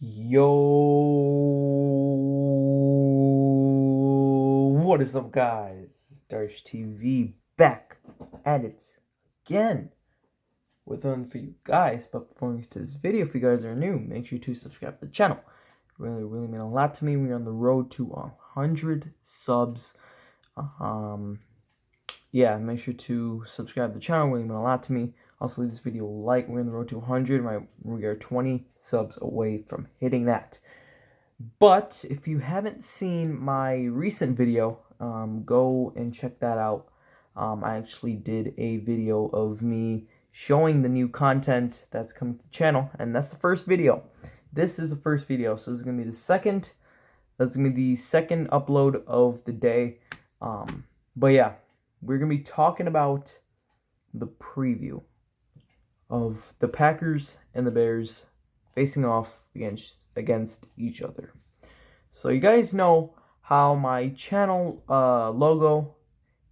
Yo, what is up, guys? Darsh TV back at it again with one for you guys. But before we get to this video, if you guys are new, make sure to subscribe to the channel. It really mean a lot to me. We're on the road to 100 subs. Yeah, make sure to subscribe to the channel. It really mean a lot to me. Also, leave this video a like. We're on the road to 100. We are 20 subs away from hitting that. But if you haven't seen my recent video, go and check that out. I actually did a video of me showing the new content that's coming to the channel, and that's the first video. This is the first video, so this is gonna be the second. That's gonna be the second upload of the day. But yeah, we're gonna be talking about the preview of the Packers and the Bears facing off against each other. So you guys know how my channel logo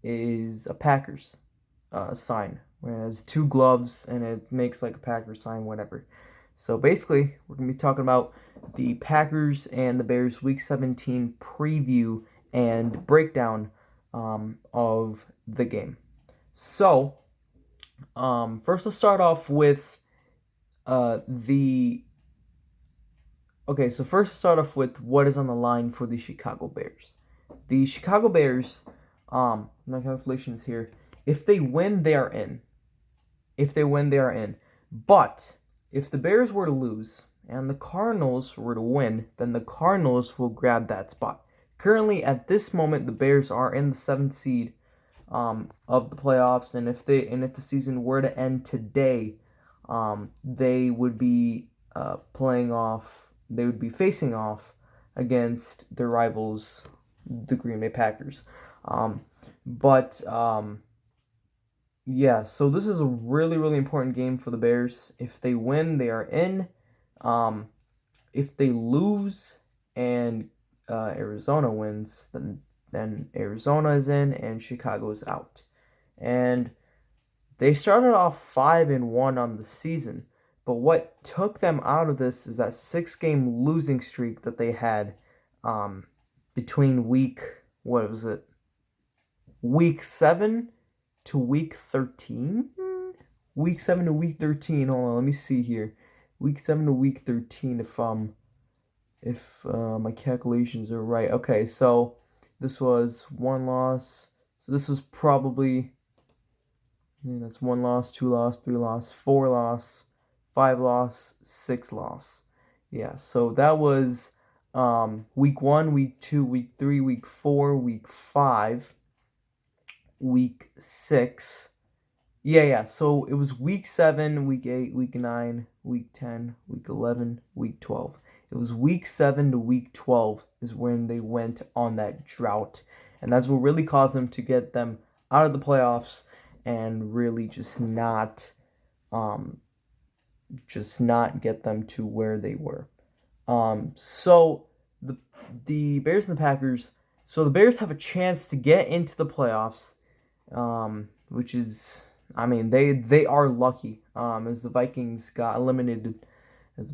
is a Packers sign, where it has two gloves and it makes like a Packers sign, whatever. So basically, we're going to be talking about the Packers and the Bears Week 17 preview and breakdown of the game. So, first let's start off with Okay, so first start off with what is on the line for the Chicago Bears. The Chicago Bears, my calculations here, if they win, they are in. If they win, they are in. But if the Bears were to lose and the Cardinals were to win, then the Cardinals will grab that spot. Currently, at this moment, the Bears are in the 7th seed of the playoffs, and if the season were to end today, they would be playing off. They would be facing off against their rivals, the Green Bay Packers. But yeah, so this is a really important game for the Bears. If they win, they are in. If they lose and Arizona wins, then Arizona is in and Chicago is out. And they started off 5-1 on the season. But what took them out of this is that 6-game losing streak that they had between week 7 to week 13? Week 7 to week 13. Hold on, let me see here. Week 7 to week 13 if my calculations are right. Okay, so this was one loss. So this was probably, that's 1 loss, 2 loss, 3 loss, 4 loss, 5 loss, 6 loss. Yeah, so that was week 1, week 2, week 3, week 4, week 5, week 6. Yeah. So it was week 7, week 8, week 9, week 10, week 11, week 12. It was week 7 to week 12 is when they went on that drought. And that's what really caused them to get them out of the playoffs and really just not get them to where they were. So the Bears and the Packers. So the Bears have a chance to get into the playoffs, which is, I mean, they are lucky. As the Vikings got eliminated from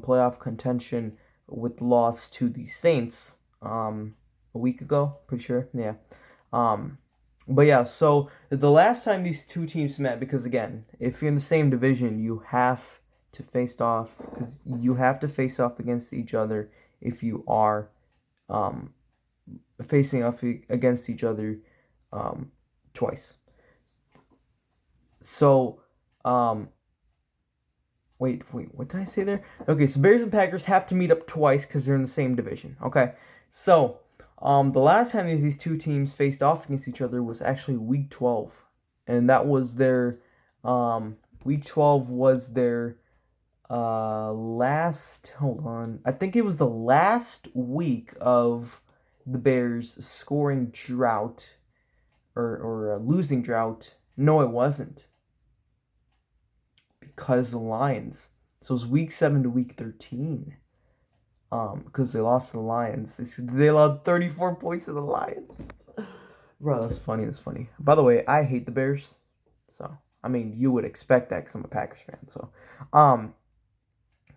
playoff contention with loss to the Saints a week ago, pretty sure. Yeah. But yeah, so the last time these two teams met, because again, if you're in the same division, you have to face off against each other if you are facing off against each other twice. So wait, what did I say there? Okay, so Bears and Packers have to meet up twice because they're in the same division. Okay, so the last time these two teams faced off against each other was actually week 12, and that was their week 12 was their last. Hold on, I think it was the last week of the Bears scoring drought or losing drought. No, it wasn't, because the Lions. So it was week 7 to week 13. Because they lost to the Lions. They allowed 34 points to the Lions. Bro, that's funny. By the way, I hate the Bears. So, I mean, you would expect that because I'm a Packers fan. So,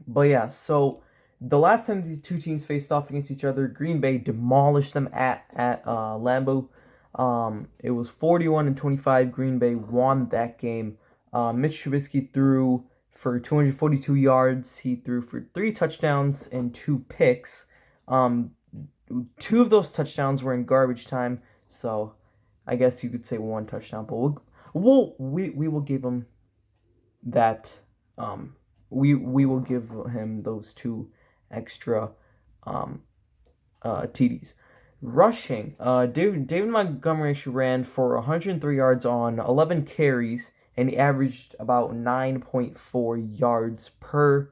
But yeah, so the last time these two teams faced off against each other, Green Bay demolished them at Lambeau. It was 41-25. Green Bay won that game. Mitch Trubisky threw for 242 yards. He threw for 3 touchdowns and 2 picks. Um, 2 of those touchdowns were in garbage time, so I guess you could say 1 touchdown. But we will give him that. We will give him those 2 extra TDs. Rushing, David Montgomery actually ran for 103 yards on 11 carries, and he averaged about 9.4 yards per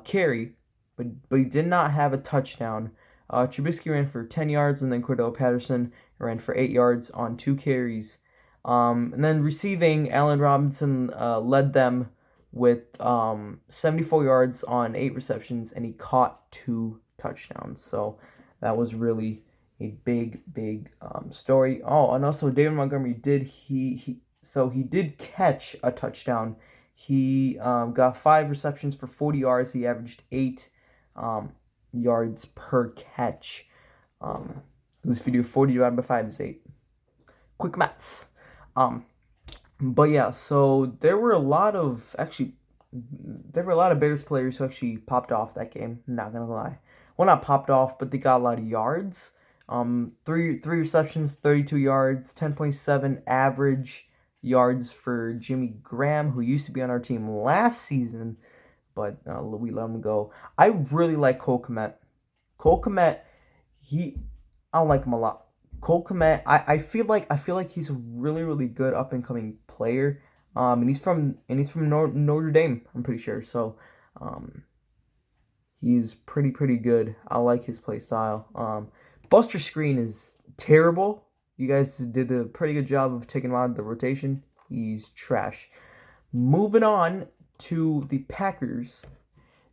carry, but he did not have a touchdown. Trubisky ran for 10 yards, and then Cordell Patterson ran for 8 yards on 2 carries. And then receiving, Allen Robinson led them with 74 yards on 8 receptions, and he caught 2 touchdowns. So that was really a big story. Oh, and also David Montgomery did catch a touchdown. He got 5 receptions for 40 yards. He averaged 8 yards per catch. This video 40 divided by 5 is 8. Quick maths. But yeah, so there were a lot of Bears players who actually popped off that game. Not gonna lie. Well, not popped off, but they got a lot of yards. Three receptions, 32 yards, 10.7 average yards for Jimmy Graham, who used to be on our team last season, but we let him go. I really like Cole Kmet. Cole Kmet, I like him a lot. Cole Kmet, I feel like he's a really good up and coming player. And he's from Notre Dame, I'm pretty sure. So, he's pretty good. I like his play style. Buster Skrine is terrible. You guys did a pretty good job of taking him out of the rotation. He's trash. Moving on to the Packers.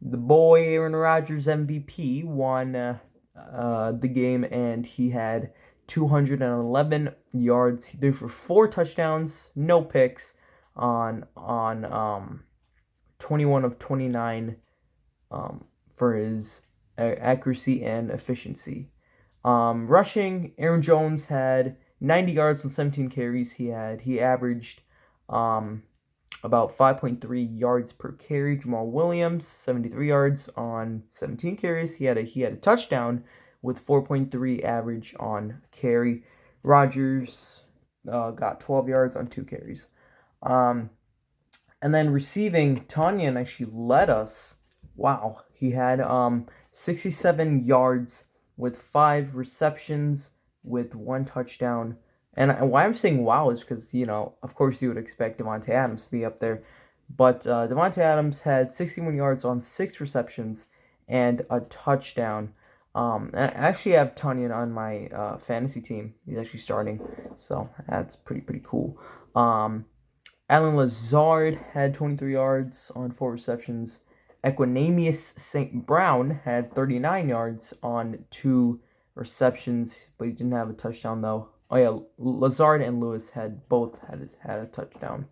The boy Aaron Rodgers, MVP, won the game, and he had 211 yards. He threw for 4 touchdowns, no picks on 21 of 29 for his accuracy and efficiency. Rushing, Aaron Jones had 90 yards on 17 carries. He averaged about 5.3 yards per carry. Jamal Williams, 73 yards on 17 carries. He had a touchdown with 4.3 average on carry. Rodgers got 12 yards on 2 carries. And then receiving, Tonyan actually led us. Wow, he had 67 yards with 5 receptions with 1 touchdown. And why I'm saying wow is because, of course you would expect Davante Adams to be up there. But Davante Adams had 61 yards on 6 receptions and a touchdown. And I actually have Tonyan on my fantasy team. He's actually starting, so that's pretty cool. Allen Lazard had 23 yards on 4 receptions. Equanimeous St. Brown had 39 yards on 2 receptions, but he didn't have a touchdown though. Oh yeah, Lazard and Lewis both had a touchdown.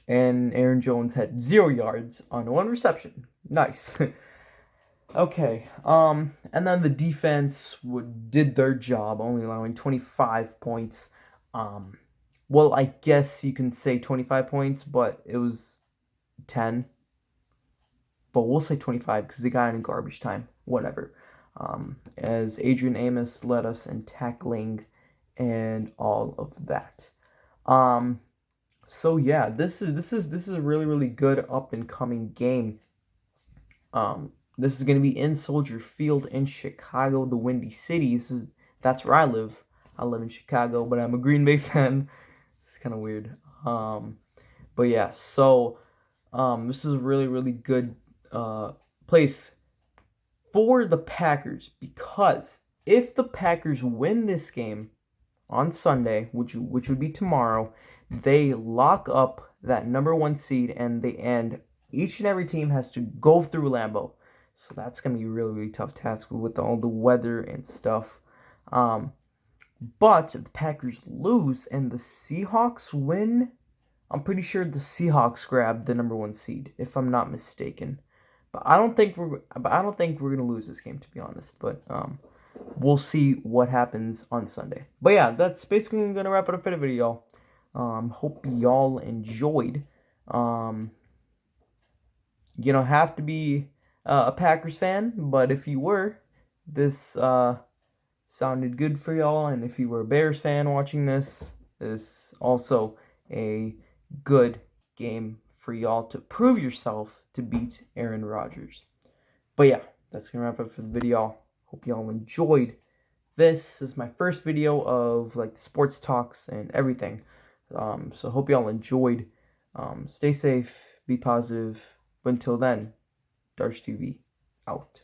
And Aaron Jones had 0 yards on 1 reception. Nice. Okay. And then the defense did their job, only allowing 25 points. Well, I guess you can say 25 points, but it was 10. But we'll say 25 because they got in garbage time. Whatever. As Adrian Amos led us in tackling and all of that. So yeah, this is a really good up and coming game. This is going to be in Soldier Field in Chicago, the Windy City. That's where I live. I live in Chicago, but I'm a Green Bay fan. It's kind of weird. But yeah, so this is a really good place for the Packers, because if the Packers win this game on Sunday, which would be tomorrow, they lock up that number 1 seed, and each and every team has to go through Lambeau. So that's going to be a really tough task with all the weather and stuff. But if the Packers lose and the Seahawks win I'm pretty sure the Seahawks grabbed the #1 seed, if I'm not mistaken. But I don't think we're gonna lose this game, to be honest. But we'll see what happens on Sunday. But yeah, that's basically gonna wrap it up for the video. Hope y'all enjoyed. You don't have to be a Packers fan, but if you were, this sounded good for y'all. And if you were a Bears fan watching this, is also a good game for y'all to prove yourself to beat Aaron Rodgers. But yeah, that's gonna wrap up for the video. Hope y'all enjoyed this. This is my first video of like the sports talks and everything. So hope y'all enjoyed. Stay safe, be positive. But until then, Darsh TV out.